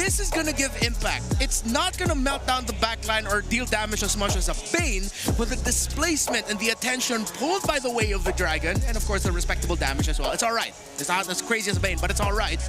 this is gonna give impact. It's not gonna melt down the backline or deal damage as much as a Bane, but the displacement and the attention pulled by the way of the Dragon, and of course the respectable damage as well. It's alright. It's not as crazy as Bane, but it's alright.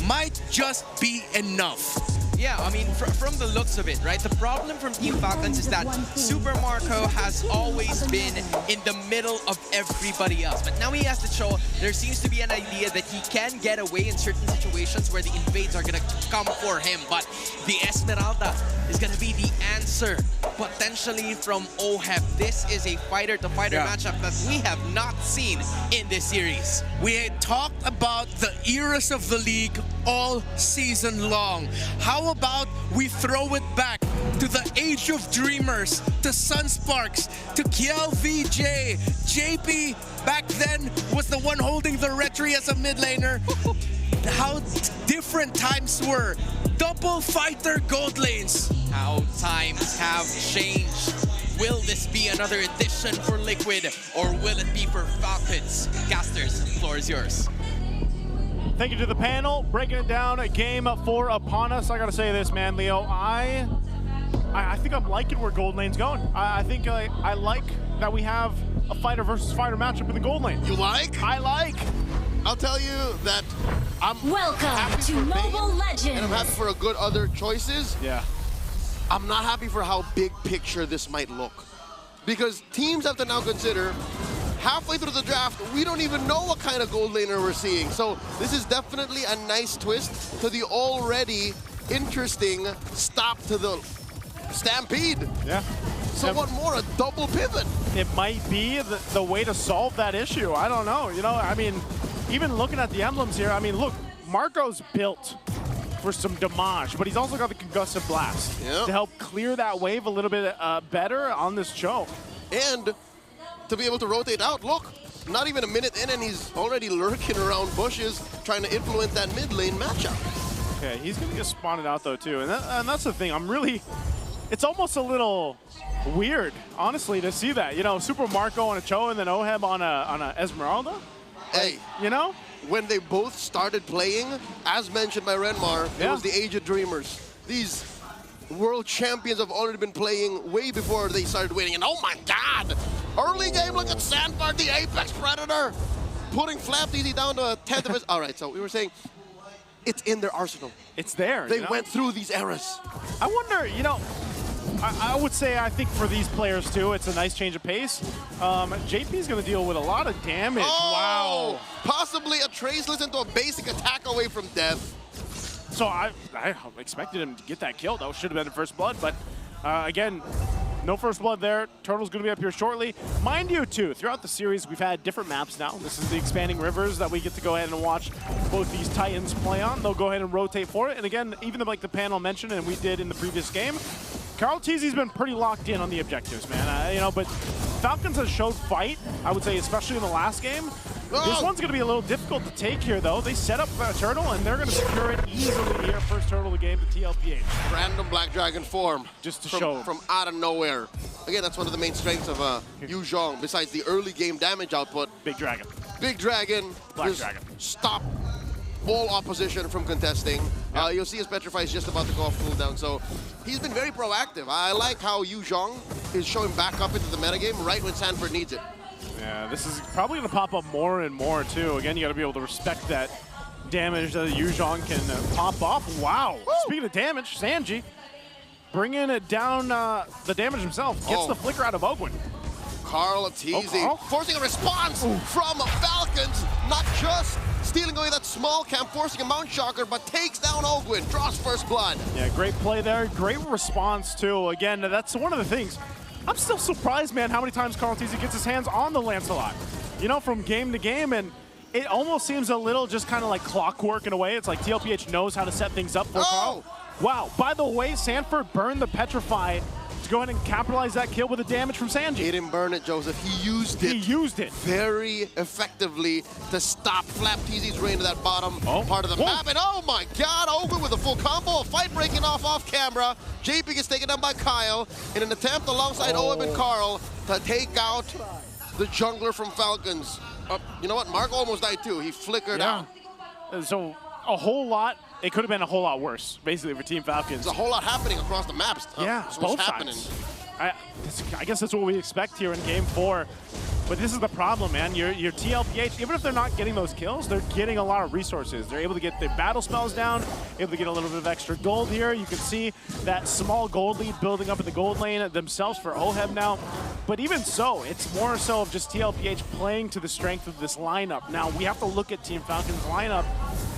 Might just be enough. Yeah, I mean, from the looks of it, right? The problem from Team Falcons is that Super Marco has always been in the middle of everybody else. But now he has to show there seems to be an idea that he can get away in certain situations where the invades are going to come for him. But the Esmeralda is going to be the answer, potentially from OHEB. This is a fighter-to-fighter matchup that we have not seen in this series. We had talked about the eras of the league all season long. How about we throw it back to the age of dreamers, to Sunsparks, to Kiel VJ. JP back then was the one holding the Retri as a mid laner. How different times were. Double fighter gold lanes. How times have changed. Will this be another edition for Liquid, or will it be for Falcons? Casters, the floor is yours. Thank you to the panel, breaking it down. Game 4 upon us. I gotta say this, man, Leo. I think I'm liking where gold lane's going. I think I like that we have a fighter versus fighter matchup in the gold lane. You like? I like. I'll tell you that I'm happy to for Mobile Bane, Legends. and I'm happy for a good other choices. Yeah. I'm not happy for how big picture this might look, because teams have to now consider halfway through the draft, we don't even know what kind of gold laner we're seeing. So this is definitely a nice twist to the already interesting stop to the stampede. Yeah. So what more, a double pivot? It might be the way to solve that issue. I don't know. You know, I mean, even looking at the emblems here, I mean, look, Marco's built for some damage, but he's also got the concussive blast to help clear that wave a little bit better on this choke. And to be able to rotate out, look, not even a minute in and he's already lurking around bushes trying to influence that mid lane matchup. Okay, he's gonna get spotted out though too, and that's the thing. It's almost a little weird, honestly, to see that. You know, Super Marco on a Cho and then OHEB on a Esmeralda. Hey, you know, when they both started playing, as mentioned by Renmar, it was the age of dreamers. These world champions have already been playing way before they started winning, and oh my God! Early game, look at Sandbar, the Apex Predator, putting Flap DD down to a 10th of his. All right, so we were saying it's in their arsenal. It's there. They went through these eras. I wonder, you know, I would say I think for these players too, it's a nice change of pace. JP's going to deal with a lot of damage. Oh, wow. Possibly a traceless into a basic attack away from death. So I expected him to get that kill. That should have been in first blood, but again, no first blood there. Turtle's going to be up here shortly. Mind you, too, throughout the series, we've had different maps now. This is the expanding rivers that we get to go ahead and watch both these Titans play on. They'll go ahead and rotate for it. And again, even like the panel mentioned, and we did in the previous game, Carl Teasy's been pretty locked in on the objectives, man. You know, but Falcons has showed fight, I would say, especially in the last game. This one's going to be a little difficult to take here, though. They set up Turtle, and they're going to secure it easily here. First Turtle of the game to TLPH. Random Black Dragon form. Just to show. From out of nowhere. Again, that's one of the main strengths of Yu Zhong, besides the early game damage output. Big Dragon. Big Dragon. Black Dragon. Stop all opposition from contesting. You'll see his Petrify is just about to go off cooldown, so he's been very proactive. I like how Yu Zhong is showing back up into the metagame right when Sanford needs it. Yeah, this is probably going to pop up more and more, too. Again, you got to be able to respect that damage that Yu Zhong can pop off. Wow. Woo! Speaking of damage, Sanji bringing it down the damage himself. Gets the flicker out of Ogwin. Carl Teasy forcing a response from Falcons. Not just stealing away that small camp, forcing a Mount Shocker, but takes down Ogwin, draws first blood. Yeah, great play there. Great response, too. Again, that's one of the things. I'm still surprised, man, how many times Carl Teasy gets his hands on the Lancelot. You know, from game to game, and it almost seems a little just kind of like clockwork in a way. It's like TLPH knows how to set things up for Carl. Wow, by the way, Sanford burned the Petrify to go ahead and capitalize that kill with the damage from Sanji. He didn't burn it, Joseph. He used it. He used it. Very effectively to stop Flap Teasy's reign to that bottom part of the map. And oh my God, Ogwin with a full combo, a fight breaking off camera. JP gets taken down by Kyle in an attempt alongside OM and Carl to take out the jungler from Falcons. You know what? Mark almost died too. He flickered out. So a whole lot it could have been a whole lot worse, basically, for Team Falcons. There's a whole lot happening across the maps. Yeah, so both much happening. sides. I guess that's what we expect here in Game 4. But this is the problem, man. Your TLPH, even if they're not getting those kills, they're getting a lot of resources. They're able to get their battle spells down, able to get a little bit of extra gold here. You can see that small gold lead building up in the gold lane themselves for OHEB now. But even so, it's more so of just TLPH playing to the strength of this lineup. Now, we have to look at Team Falcon's lineup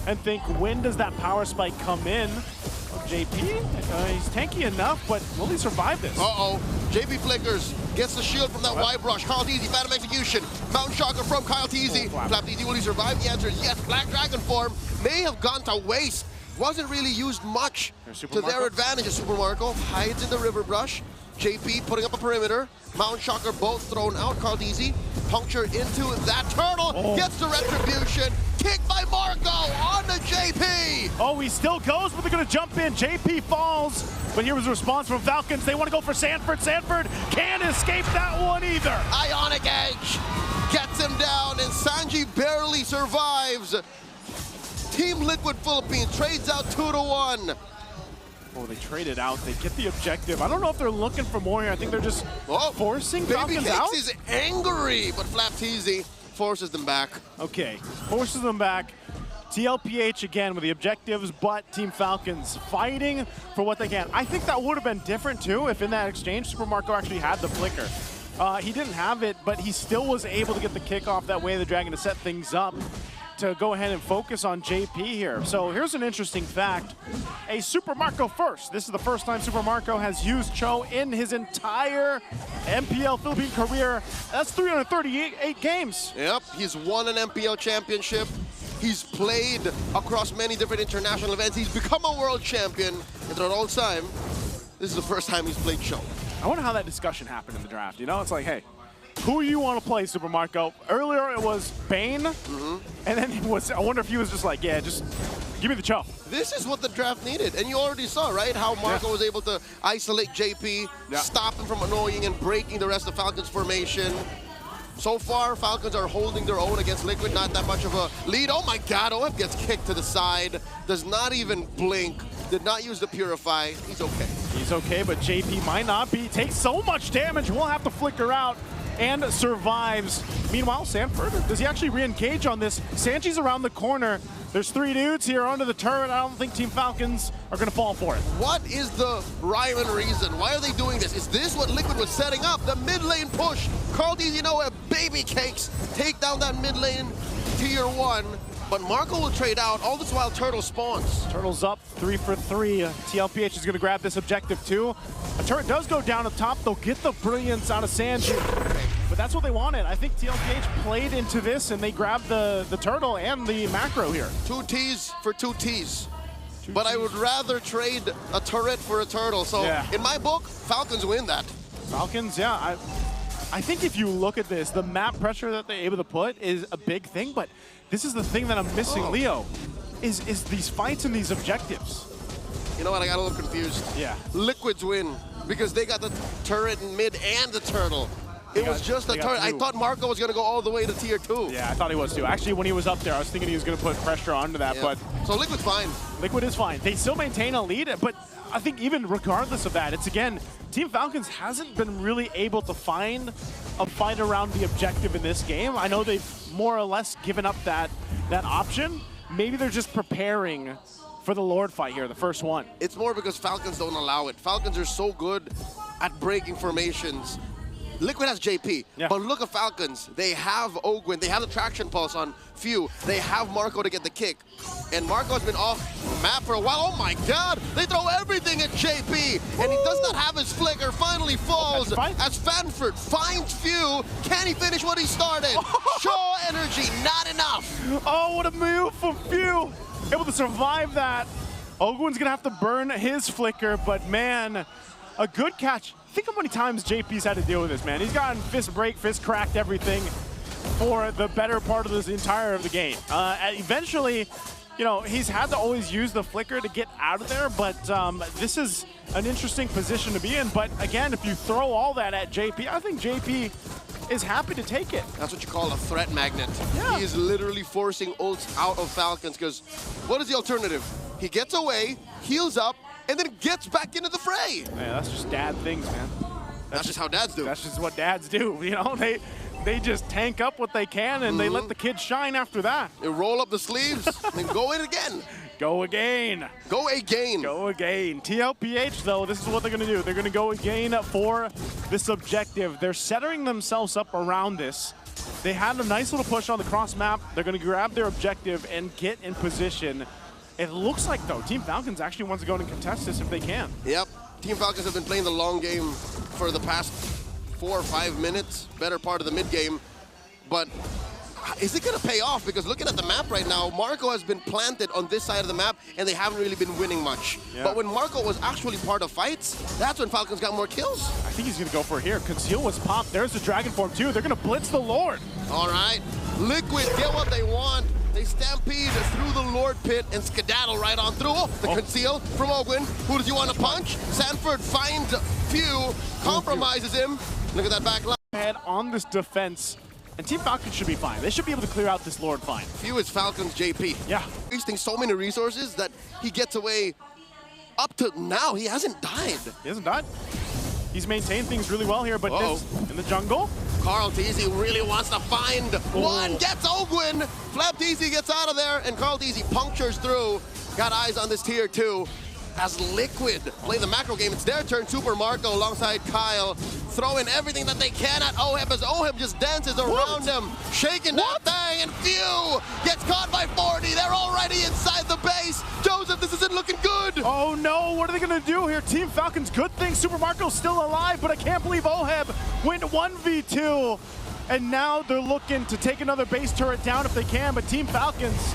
and think, when does that power spike come in? JP, he's tanky enough, but will he survive this? Uh-oh. JP flickers, gets the shield from that Y brush. Kyle Teasy, Phantom Execution. Mountain Shocker from Kyle Teasy. Flap Teasy, will he survive? The answer is yes. Black Dragon form may have gone to waste. Wasn't really used much to their advantage. Super Marco hides in the river brush. JP putting up a perimeter. Mountain Shocker both thrown out. Kyle Teasy puncture into that turtle. Gets the retribution. Kick by Marco on the JP. Oh, he still goes, but they're going to jump in. JP falls, but here was a response from Falcons. They want to go for Sanford. Sanford can't escape that one either. Ionic Edge gets him down, and Sanji barely survives. Team Liquid Philippines trades out 2-1. Oh, they traded out. They get the objective. I don't know if they're looking for more here. I think they're just forcing Falcons out. Baby Cakes is angry, but Flap Teasy forces them back. Okay, forces them back. TLPH again with the objectives, but Team Falcons fighting for what they can. I think that would have been different too if in that exchange Super Marco actually had the flicker. He didn't have it, but he still was able to get the kickoff that way, the Dragon, to set things up to go ahead and focus on JP here. So here's an interesting fact. A Super Marco first. This is the first time Super Marco has used Cho in his entire MPL Philippine career. That's 338 games. Yep, he's won an MPL championship. He's played across many different international events. He's become a world champion. And throughout all time, this is the first time he's played Cho. I wonder how that discussion happened in the draft. You know, it's like, hey, who you want to play, Super Marco? Earlier it was Bane, and then it was, I wonder if he was just like, yeah, just give me the Cho. This is what the draft needed, and you already saw, right, how Marco was able to isolate JP, stop him from annoying and breaking the rest of Falcons formation. So far, Falcons are holding their own against Liquid, not that much of a lead. Oh my God, OF gets kicked to the side, does not even blink, did not use the Purify. He's okay. He's okay, but JP might not be. Takes so much damage, will have to flicker out and survives. Meanwhile, Sanford, does he actually re-engage on this? Sanji's around the corner. There's 3 dudes here onto the turret. I don't think Team Falcons are going to fall for it. What is the rhyme and reason? Why are they doing this? Is this what Liquid was setting up? The mid lane push. Carl D's, you know, Baby Cakes take down that mid lane tier 1. But Marco will trade out. All this while Turtle spawns. Turtle's up 3 for 3. TLPH is going to grab this objective too. A turret does go down up top. They'll get the brilliance out of Sanji. But that's what they wanted. I think TLPH played into this and they grabbed the turtle and the macro here. 2 Ts for 2 Ts. But I would rather trade a turret for a turtle. So in my book, Falcons win that. Falcons, yeah. I think if you look at this, the map pressure that they're able to put is a big thing, but this is the thing that I'm missing, Leo, is these fights and these objectives. You know what, I got a little confused. Yeah. Liquids win because they got the turret in mid and the turtle. It was just a turret. I thought Marco was going to go all the way to tier 2. Yeah, I thought he was too. Actually, when he was up there, I was thinking he was going to put pressure onto that, but... So Liquid's fine. Liquid is fine. They still maintain a lead, but I think even regardless of that, it's again, Team Falcons hasn't been really able to find a fight around the objective in this game. I know they've more or less given up that option. Maybe they're just preparing for the Lord fight here, the first one. It's more because Falcons don't allow it. Falcons are so good at breaking formations. Liquid has JP, but look at Falcons. They have Ogwin, they have the traction pulse on Few, they have Marco to get the kick. And Marco has been off map for a while. Oh my God, they throw everything at JP, and he does not have his flicker, finally falls as Fanford finds Few. Can he finish what he started? Show energy, not enough. Oh, what a move from Few. Able to survive that. Ogwin's gonna have to burn his flicker, but man, a good catch. Think how many times JP's had to deal with this, man. He's gotten fist break, fist cracked, everything for the better part of this entire of the game. Eventually, you know, he's had to always use the flicker to get out of there, but this is an interesting position to be in. But again, if you throw all that at JP, I think JP is happy to take it. That's what you call a threat magnet. Yeah. He is literally forcing ults out of Falcons because what is the alternative? He gets away, heals up, and then gets back into the fray. Yeah, that's just dad things, man. That's just how dads do. That's just what dads do, you know? They just tank up what they can, and they let the kids shine after that. They roll up the sleeves and go in again. Go again. Go again. Go again. TLPH, though, this is what they're going to do. They're going to go again for this objective. They're setting themselves up around this. They had a nice little push on the cross map. They're going to grab their objective and get in position. It looks like, though, Team Falcons actually wants to go and contest this if they can. Yep. Team Falcons have been playing the long game for the past 4 or 5 minutes, better part of the mid game. But is it going to pay off? Because looking at the map right now, Marco has been planted on this side of the map, and they haven't really been winning much. Yeah. But when Marco was actually part of fights, that's when Falcons got more kills. I think he's going to go for it here. Conceal was popped. There's the Dragon Form, too. They're going to blitz the Lord. All right. Liquid get what they want. They stampede through the Lord pit and skedaddle right on through. Oh, the conceal from Ogwin. Who does he want to punch? Sanford finds Few, compromises him. Look at that back line. Head on this defense, and Team Falcon should be fine. They should be able to clear out this Lord fine. Few is Falcon's JP. Yeah. Wasting so many resources that he gets away. Up to now, he hasn't died. He hasn't died. He's maintained things really well here, but in the jungle. Carl Teasy really wants to find one, gets Ogwin. Flap Teasy gets out of there, and Carl Teasy punctures through. Got eyes on this tier 2. As Liquid play the macro game, it's their turn. Super Marco alongside Kyle, throwing everything that they can at Oheb as Oheb just dances around him, shaking that thing, and Few gets caught by 40. They're already inside the base. Joseph, this isn't looking good. Oh no, what are they gonna do here? Team Falcons, good thing Super Marco's still alive, but I can't believe Oheb went 1v2, and now they're looking to take another base turret down if they can, but Team Falcons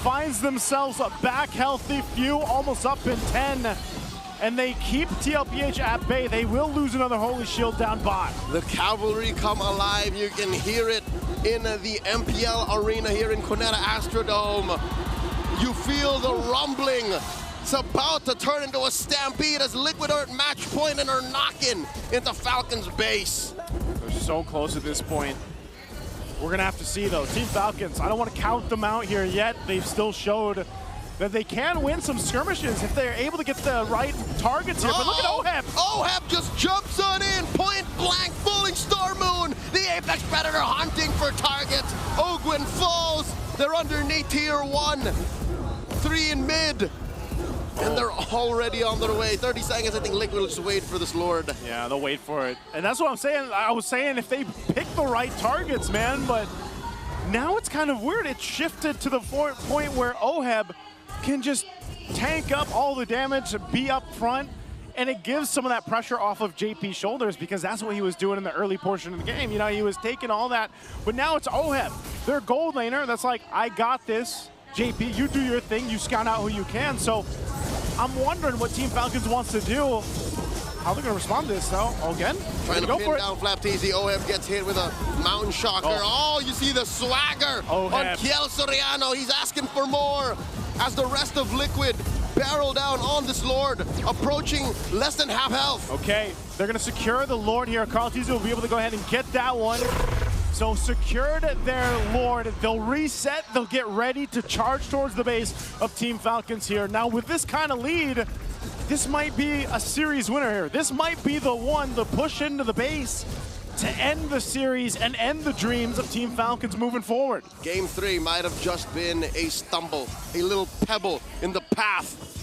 finds themselves back healthy. Few almost up in 10, and they keep TLPH at bay. They will lose another Holy Shield down bot. The cavalry come alive. You can hear it in the MPL arena here in Cuneta Astrodome. You feel the rumbling. It's about to turn into a stampede as Liquid are at match point and are knocking into Falcons base. They're so close at this point. We're going to have to see, though. Team Falcons, I don't want to count them out here yet. They've still showed that they can win some skirmishes if they're able to get the right targets here. But look at Oheb. Oheb just jumps on in, point blank, fooling Star Moon. The Apex Predator hunting for targets. Ogwin falls. They're underneath tier 1. 3 in mid. And they're already on their way. 30 seconds, I think Liquid will just wait for this Lord. Yeah, they'll wait for it. And that's what I'm saying. I was saying if they pick the right targets, man, but now it's kind of weird. It shifted to the point where Oheb can just tank up all the damage, be up front, and it gives some of that pressure off of JP's shoulders because that's what he was doing in the early portion of the game. You know, he was taking all that, but now it's Oheb, their gold laner, that's like, I got this. JP, you do your thing, you scout out who you can. So I'm wondering what Team Falcons wants to do. How they're going to respond to this, though. Again, trying to pin down Flap Teasy. Oheb gets hit with a Mountain Shocker. Oh, you see the swagger on Kiel Soriano. He's asking for more as the rest of Liquid barrel down on this Lord, approaching less than half health. Okay, they're going to secure the Lord here. Carl Teasy will be able to go ahead and get that one. So secured their Lord, they'll reset, they'll get ready to charge towards the base of Team Falcons here. Now with this kind of lead, this might be a series winner here. This might be the one to push into the base to end the series and end the dreams of Team Falcons moving forward. Game 3 might have just been a stumble, a little pebble in the path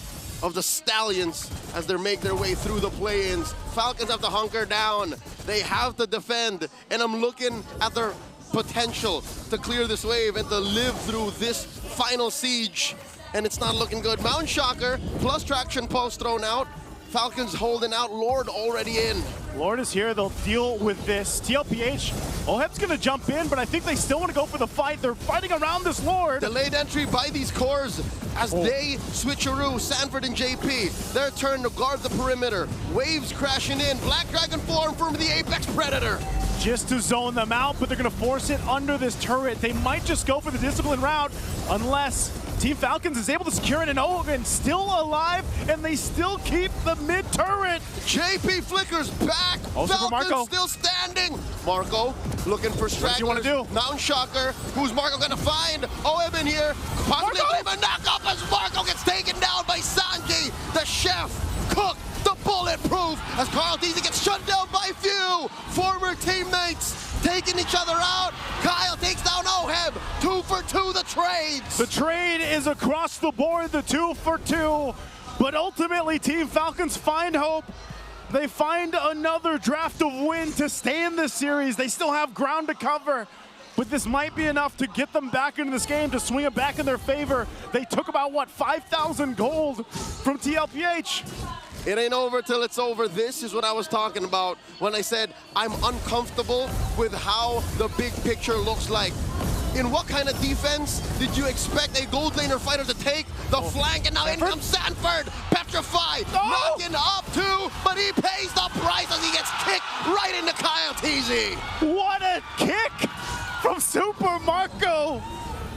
of the Stallions as they make their way through the play-ins. Falcons have to hunker down. They have to defend, and I'm looking at their potential to clear this wave and to live through this final siege, and it's not looking good. Mountain Shocker plus Traction Pulse thrown out. Falcons holding out, Lord already in. Lord is here, they'll deal with this. TLPH, Oheb's gonna jump in, but I think they still wanna go for the fight. They're fighting around this Lord. Delayed entry by these cores as they switcheroo, Sanford and JP. Their turn to guard the perimeter. Waves crashing in, Black Dragon form from the Apex Predator. Just to zone them out, but they're gonna force it under this turret. They might just go for the discipline route unless Team Falcons is able to secure it, and Owen still alive, and they still keep the mid turret. JP flickers back. Also for Falcons Marco. still standing. Marco looking for stragglers. What do you want to do? Mountain Shocker. Who's Marco gonna find? OM in here. Possibly Marco! a knock-up as Marco gets taken down by Sanji. The chef, cook, the bulletproof. As Carl Deasy gets shut down by few former teammates. Taking each other out. Kyle takes down Oheb. 2 for 2 the trades. The trade is across the board, the 2 for 2. But ultimately, Team Falcons find hope. They find another draft of win to stay in this series. They still have ground to cover. But this might be enough to get them back into this game, to swing it back in their favor. They took about, what, 5,000 gold from TLPH. It ain't over till it's over. This is what I was talking about when I said I'm uncomfortable with how the big picture looks like. In what kind of defense did you expect a gold laner fighter to take? The flank, and now in comes Sanford. Petrify, knocking up too, but he pays the price as he gets kicked right into Kyle Teasy. What a kick from Super Marco.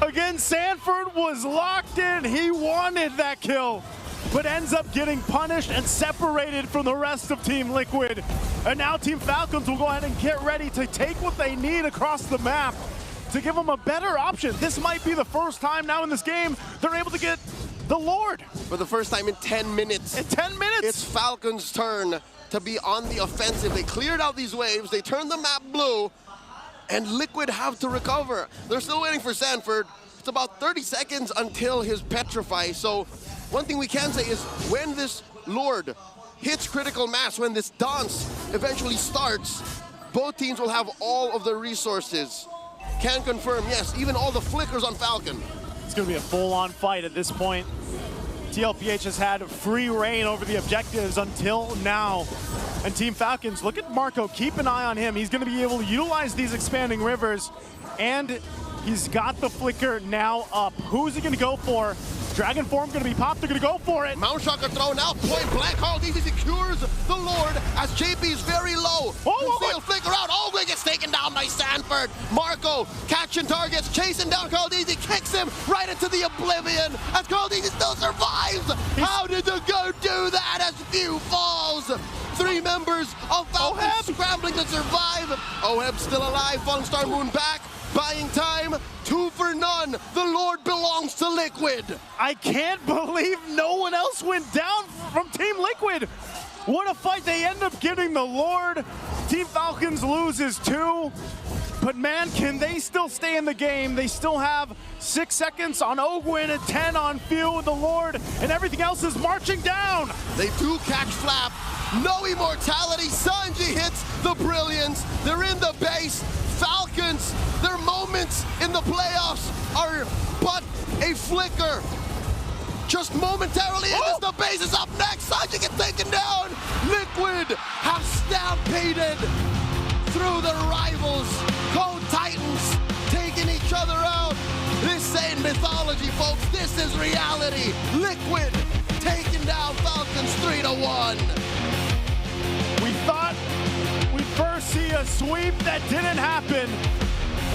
Again, Sanford was locked in. He wanted that kill, but ends up getting punished and separated from the rest of Team Liquid. And now Team Falcons will go ahead and get ready to take what they need across the map to give them a better option. This might be the first time now in this game they're able to get the Lord. For the first time in 10 minutes. In 10 minutes? It's Falcons' turn to be on the offensive. They cleared out these waves, they turned the map blue, and Liquid have to recover. They're still waiting for Sanford. It's about 30 seconds until his Petrify, so one thing we can say is when this Lord hits critical mass, when this dance eventually starts, both teams will have all of the resources. Can confirm, yes, even all the flickers on Falcon. It's going to be a full-on fight at this point. TLPH has had free reign over the objectives until now. And Team Falcons, look at Marco, keep an eye on him. He's going to be able to utilize these expanding rivers, and he's got the flicker now up. Who's he going to go for? Dragon Form going to be popped, they're going to go for it. Mount Shocker thrown out, point blank. Carl Deasy secures the Lord as JP is very low. Concealed flicker out, Ogre gets taken down by Sanford. Marco catching targets, chasing down Carl Deasy, kicks him right into the oblivion as Carl Deasy still survives. How did the goat do that as few falls? 3 members of Falcon scrambling to survive. Oheb still alive, Falling Star Moon back. Buying time, 2 for none. The Lord belongs to Liquid. I can't believe no one else went down from Team Liquid. What a fight. They end up getting the Lord. Team Falcons loses 2. But man, can they still stay in the game? They still have 6 seconds on Ogwin and 10 on Few with the Lord, and everything else is marching down. They do catch Flap. No immortality. Sanji hits the brilliance. They're in the base. Falcons, their moments in the playoffs are but a flicker. Just momentarily in as the base is up next. Sanji gets taken down. Liquid have stampeded through the rivals. Co-Titans taking each other out. This ain't mythology, folks. This is reality. Liquid taking down Falcons 3-1. We thought we'd first see a sweep. That didn't happen.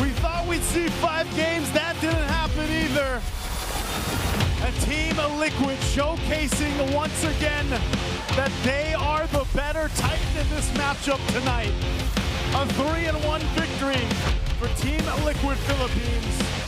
We thought we'd see 5 games. That didn't happen either. A Team Liquid showcasing once again that they are the better Titan in this matchup tonight. A 3-1 victory for Team Liquid Philippines.